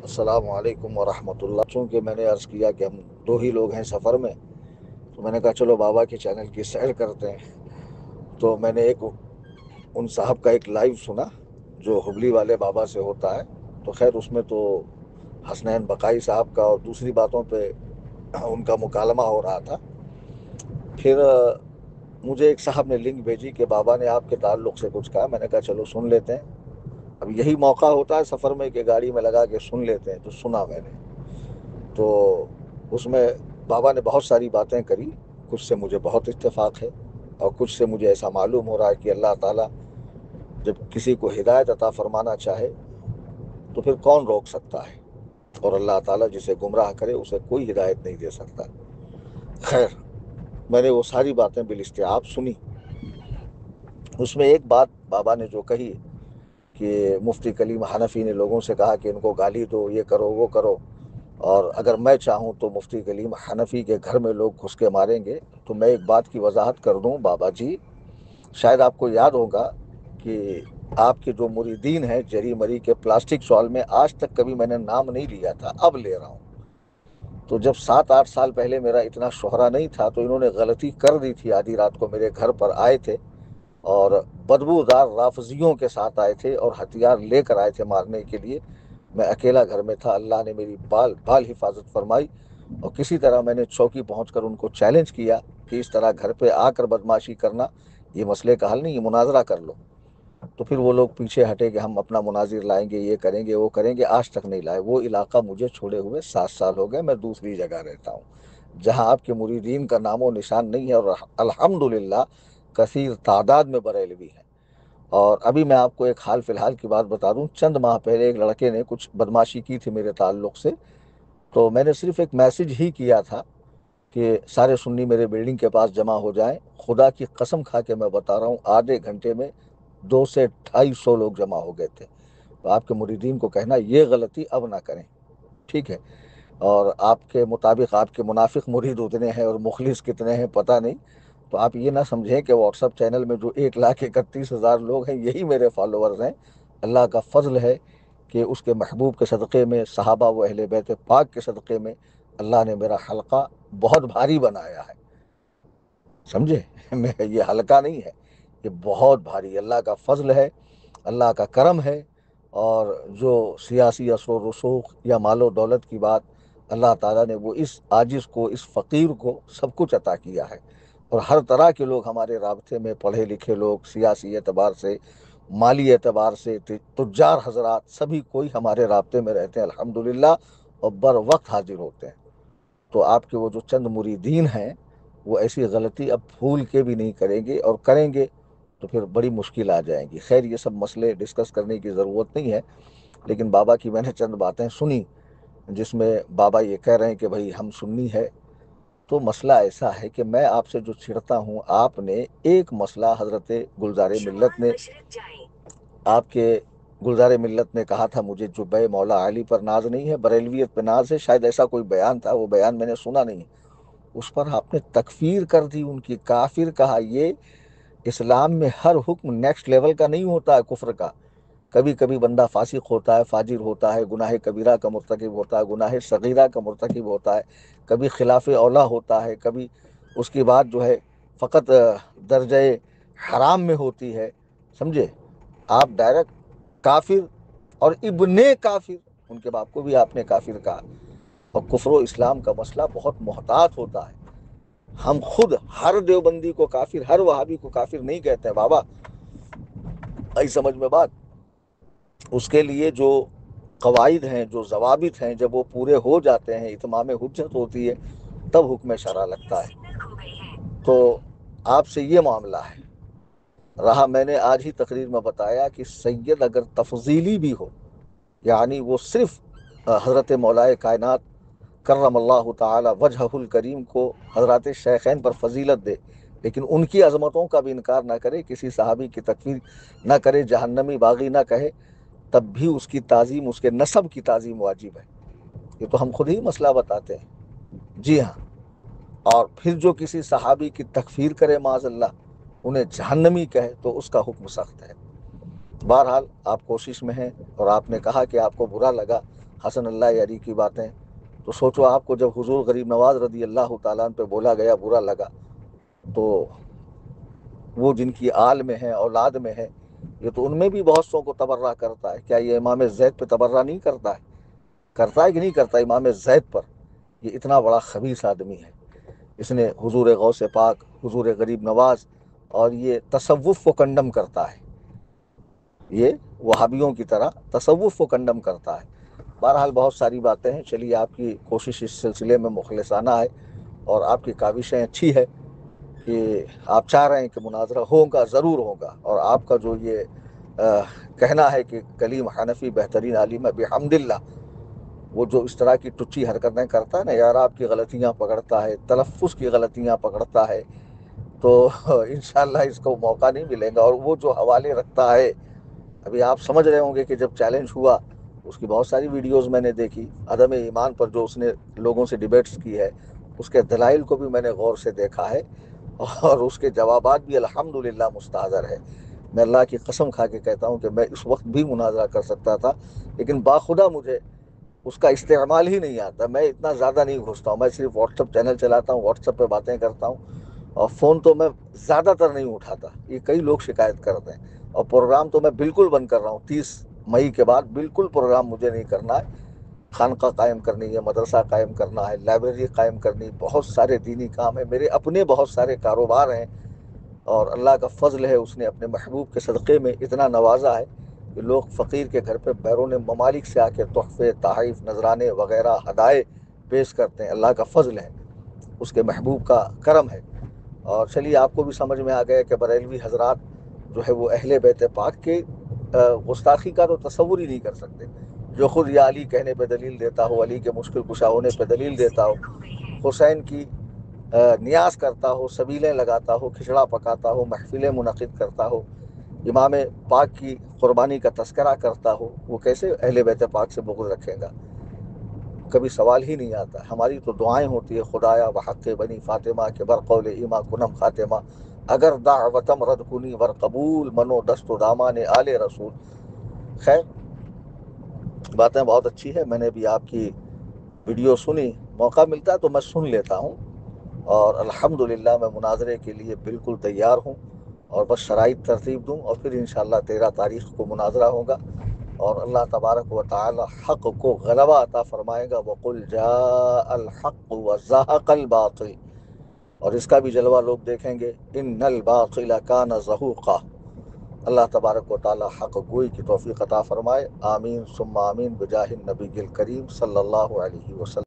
السلام علیکم ورحمۃ اللہ۔ چونکہ میں نے عرض کیا کہ ہم دو ہی لوگ ہیں سفر میں، تو میں نے کہا چلو بابا کے چینل کی سیر کرتے ہیں۔ تو میں نے ان صاحب کا ایک لائیو سنا جو ہبلی والے بابا سے ہوتا ہے۔ تو خیر اس میں تو حسنین بقائی صاحب کا اور دوسری باتوں پہ ان کا مکالمہ ہو رہا تھا۔ پھر مجھے ایک صاحب نے لنک بھیجی کہ بابا نے آپ کے تعلق سے کچھ کہا۔ میں نے کہا چلو سن لیتے ہیں۔ اب یہی موقع ہوتا ہے سفر میں کہ گاڑی میں لگا کے سن لیتے ہیں، تو سنا میں نے۔ تو اس میں بابا نے بہت ساری باتیں کری، کچھ سے مجھے بہت اتفاق ہے اور کچھ سے مجھے ایسا معلوم ہو رہا ہے کہ اللہ تعالیٰ جب کسی کو ہدایت عطا فرمانا چاہے تو پھر کون روک سکتا ہے، اور اللہ تعالیٰ جسے گمراہ کرے اسے کوئی ہدایت نہیں دے سکتا۔ خیر میں نے وہ ساری باتیں بالاستیعاب سنی۔ اس میں ایک بات بابا نے جو کہی کہ مفتی کلیم حنفی نے لوگوں سے کہا کہ ان کو گالی دو، یہ کرو وہ کرو، اور اگر میں چاہوں تو مفتی کلیم حنفی کے گھر میں لوگ گھس کے ماریں گے۔ تو میں ایک بات کی وضاحت کر دوں بابا جی، شاید آپ کو یاد ہوگا کہ آپ کے جو مریدین ہیں جری مری کے پلاسٹک سوال میں آج تک کبھی میں نے نام نہیں لیا تھا، اب لے رہا ہوں۔ تو جب 7-8 سال پہلے میرا اتنا شہرہ نہیں تھا تو انہوں نے غلطی کر دی تھی، آدھی رات کو میرے گھر پر آئے تھے اور بدبودار رافضیوں کے ساتھ آئے تھے اور ہتھیار لے کر آئے تھے مارنے کے لیے۔ میں اکیلا گھر میں تھا، اللہ نے میری بال حفاظت فرمائی، اور کسی طرح میں نے چوکی پہنچ کر ان کو چیلنج کیا کہ اس طرح گھر پہ آ کر بدمعاشی کرنا یہ مسئلے کا حل نہیں، یہ مناظرہ کر لو۔ تو پھر وہ لوگ پیچھے ہٹے کہ ہم اپنا مناظر لائیں گے، یہ کریں گے وہ کریں گے، آج تک نہیں لائے۔ وہ علاقہ مجھے چھوڑے ہوئے 7 سال ہو گئے، میں دوسری جگہ رہتا ہوں جہاں آپ کے مریدین کا نام و نشان نہیں ہے، اور الحمدللہ کثیر تعداد میں بریلوی ہیں۔ اور ابھی میں آپ کو ایک حال فی الحال کی بات بتا دوں، چند ماہ پہلے ایک لڑکے نے کچھ بدمعاشی کی تھی میرے تعلق سے، تو میں نے صرف ایک میسج ہی کیا تھا کہ سارے سنی میرے بلڈنگ کے پاس جمع ہو جائیں۔ خدا کی قسم کھا کے میں بتا رہا ہوں، آدھے گھنٹے میں 200 سے 250 لوگ جمع ہو گئے تھے۔ تو آپ کے مریدین کو کہنا یہ غلطی اب نہ کریں، ٹھیک ہے؟ اور آپ کے مطابق آپ کے منافق مرید اتنے ہیں اور مخلص کتنے ہیں پتہ نہیں، تو آپ یہ نہ سمجھیں کہ واٹس ایپ چینل میں جو 1,31,000 لوگ ہیں یہی میرے فالوورز ہیں۔ اللہ کا فضل ہے کہ اس کے محبوب کے صدقے میں، صحابہ و اہل بیت پاک کے صدقے میں اللہ نے میرا حلقہ بہت بھاری بنایا ہے، سمجھے؟ میں یہ حلقہ نہیں ہے، یہ بہت بھاری اللہ کا فضل ہے، اللہ کا کرم ہے۔ اور جو سیاسی اثر و رسوخ یا مال و دولت کی بات، اللہ تعالیٰ نے وہ اس عاجز کو، اس فقیر کو سب کچھ عطا کیا ہے۔ اور ہر طرح کے لوگ ہمارے رابطے میں، پڑھے لکھے لوگ، سیاسی اعتبار سے، مالی اعتبار سے، تجار حضرات، سبھی کوئی ہمارے رابطے میں رہتے ہیں الحمدللہ، اور بر وقت حاضر ہوتے ہیں۔ تو آپ کے وہ جو چند مریدین ہیں وہ ایسی غلطی اب بھول کے بھی نہیں کریں گے، اور کریں گے تو پھر بڑی مشکل آ جائیں گی۔ خیر یہ سب مسئلے ڈسکس کرنے کی ضرورت نہیں ہے، لیکن بابا کی میں نے چند باتیں سنی جس میں بابا یہ کہہ رہے ہیں کہ بھائی ہم سنی ہے۔ تو مسئلہ ایسا ہے کہ میں آپ سے جو چھڑتا ہوں، آپ نے ایک مسئلہ حضرت گلزار ملت نے، آپ کے گلزار ملت نے کہا تھا مجھے جبہ مولا علی پر ناز نہیں ہے، بریلویت پہ ناز ہے، شاید ایسا کوئی بیان تھا، وہ بیان میں نے سنا نہیں۔ اس پر آپ نے تکفیر کر دی، ان کی کافر کہا۔ یہ اسلام میں ہر حکم نیکسٹ لیول کا نہیں ہوتا ہے کفر کا، کبھی کبھی بندہ فاسق ہوتا ہے، فاجر ہوتا ہے، گناہ کبیرہ کا مرتکب ہوتا ہے، گناہ صغیرہ کا مرتکب ہوتا ہے، کبھی خلاف اولا ہوتا ہے، کبھی اس کی بات جو ہے فقط درجہ حرام میں ہوتی ہے، سمجھے؟ آپ ڈائریکٹ کافر اور ابن کافر، ان کے باپ کو بھی آپ نے کافر کہا۔ اور کفر و اسلام کا مسئلہ بہت محتاط ہوتا ہے۔ ہم خود ہر دیوبندی کو کافر، ہر وہابی کو کافر نہیں کہتے ہیں بابا، آئی سمجھ میں بات؟ اس کے لیے جو قواعد ہیں، جو ضوابط ہیں، جب وہ پورے ہو جاتے ہیں، اتمام حجت ہوتی ہے، تب حکم شرع لگتا ہے۔ تو آپ سے یہ معاملہ ہے رہا۔ میں نے آج ہی تقریر میں بتایا کہ سید اگر تفضیلی بھی ہو، یعنی وہ صرف حضرت مولا کائنات کرم اللہ تعالی وجہہ الکریم کو حضرات شیخین پر فضیلت دے، لیکن ان کی عظمتوں کا بھی انکار نہ کرے، کسی صحابی کی تکفیر نہ کرے، جہنمی باغی نہ کہے، تب بھی اس کی تعظیم، اس کے نسب کی تعظیم واجب ہے۔ یہ تو ہم خود ہی مسئلہ بتاتے ہیں، جی ہاں۔ اور پھر جو کسی صحابی کی تکفیر کرے معاذ اللہ، انہیں جہنمی کہے، تو اس کا حکم سخت ہے۔ بہرحال آپ کوشش میں ہیں، اور آپ نے کہا کہ آپ کو برا لگا، حسن اللہ علی کی باتیں، تو سوچو آپ کو جب حضور غریب نواز رضی اللہ تعالیٰ عنہ پہ بولا گیا، برا لگا، تو وہ جن کی آل میں ہے، اولاد میں ہے، یہ تو ان میں بھی بہت سو کو تبرہ کرتا ہے، کیا یہ امام زید پہ تبرہ نہیں کرتا ہے کہ نہیں کرتا امام زید پر؟ یہ اتنا بڑا خبیث آدمی ہے، اس نے حضور غوث پاک، حضور غریب نواز، اور یہ تصوف کو کنڈم کرتا ہے، یہ وہابیوں کی طرح تصوف کو کنڈم کرتا ہے۔ بہرحال بہت ساری باتیں ہیں، چلیے آپ کی کوشش اس سلسلے میں مخلصانہ ہے، اور آپ کی کاوشیں اچھی ہے کہ آپ چاہ رہے ہیں کہ مناظرہ ہوگا، ضرور ہوگا، اور آپ کا جو یہ کہنا ہے کہ کلیم حنفی بہترین عالم ہے بحمدللہ، وہ جو اس طرح کی ٹچی حرکتیں کرتا ہے نا یار، آپ کی غلطیاں پکڑتا ہے، تلفظ کی غلطیاں پکڑتا ہے، تو انشاءاللہ اس کو موقع نہیں ملے گا۔ اور وہ جو حوالے رکھتا ہے، ابھی آپ سمجھ رہے ہوں گے کہ جب چیلنج ہوا، اس کی بہت ساری ویڈیوز میں نے دیکھی، عدم ایمان پر جو اس نے لوگوں سے ڈیبیٹس کی ہے، اس کے دلائل کو بھی میں نے غور سے دیکھا ہے، اور اس کے جوابات بھی الحمدللہ مستحضر ہے۔ میں اللہ کی قسم کھا کے کہتا ہوں کہ میں اس وقت بھی مناظرہ کر سکتا تھا، لیکن باخدا مجھے اس کا استعمال ہی نہیں آتا، میں اتنا زیادہ نہیں گھستا ہوں، میں صرف واٹس ایپ چینل چلاتا ہوں، واٹس ایپ پہ باتیں کرتا ہوں، اور فون تو میں زیادہ تر نہیں اٹھاتا، یہ کئی لوگ شکایت کرتے ہیں، اور پروگرام تو میں بالکل بند کر رہا ہوں، 30 مئی کے بعد بالکل پروگرام مجھے نہیں کرنا ہے۔ خانقاہ قائم کرنی ہے، مدرسہ قائم کرنا ہے، لائبریری قائم کرنی، بہت سارے دینی کام ہیں، میرے اپنے بہت سارے کاروبار ہیں، اور اللہ کا فضل ہے، اس نے اپنے محبوب کے صدقے میں اتنا نوازا ہے کہ لوگ فقیر کے گھر پہ بیرون ممالک سے آ کے تحفے، تحائف، نذرانے وغیرہ ہدائے پیش کرتے ہیں، اللہ کا فضل ہے، اس کے محبوب کا کرم ہے۔ اور چلیے آپ کو بھی سمجھ میں آ گیا کہ بریلوی حضرات جو ہے وہ اہل بیت پاک کے گستاخی کا تو تصور ہی نہیں کر سکتے، جو خود یا علی کہنے پہ دلیل دیتا ہو، علی کے مشکل کشا ہونے پہ دلیل دیتا ہو، حسین کی نیاز کرتا ہو، سبیلیں لگاتا ہو، کھچڑا پکاتا ہو، محفلیں منعقد کرتا ہو، امام پاک کی قربانی کا تذکرہ کرتا ہو، وہ کیسے اہل بیت پاک سے بغض رکھے گا؟ کبھی سوال ہی نہیں آتا۔ ہماری تو دعائیں ہوتی ہے، خدایا بحق بنی فاطمہ کے برقول ایما کنم خاتمہ، اگر دعوتم رد کنی ور قبول، منو دست و دامان آل رسول۔ خیر، باتیں بہت اچھی ہے، میں نے بھی آپ کی ویڈیو سنی، موقع ملتا ہے تو میں سن لیتا ہوں، اور الحمدللہ میں مناظرے کے لیے بالکل تیار ہوں، اور بس شرائط ترتیب دوں، اور پھر انشاءاللہ 13 تاریخ کو مناظرہ ہوگا، اور اللہ تبارک و تعالی حق کو غلبہ عطا فرمائے گا۔ وَقُلْ جَاءَ الْحَقُّ وَزَهَقَ الْبَاطِلُ، اور اس کا بھی جلوہ لوگ دیکھیں گے، إِنَّ الْبَاطِلَ كَانَ زَهُوقًا۔ اللہ تبارک و تعالی حق گوئی کی توفیق عطا فرمائے، آمین ثم آمین، بجاہ النبی الکریم صلی اللہ علیہ وسلم۔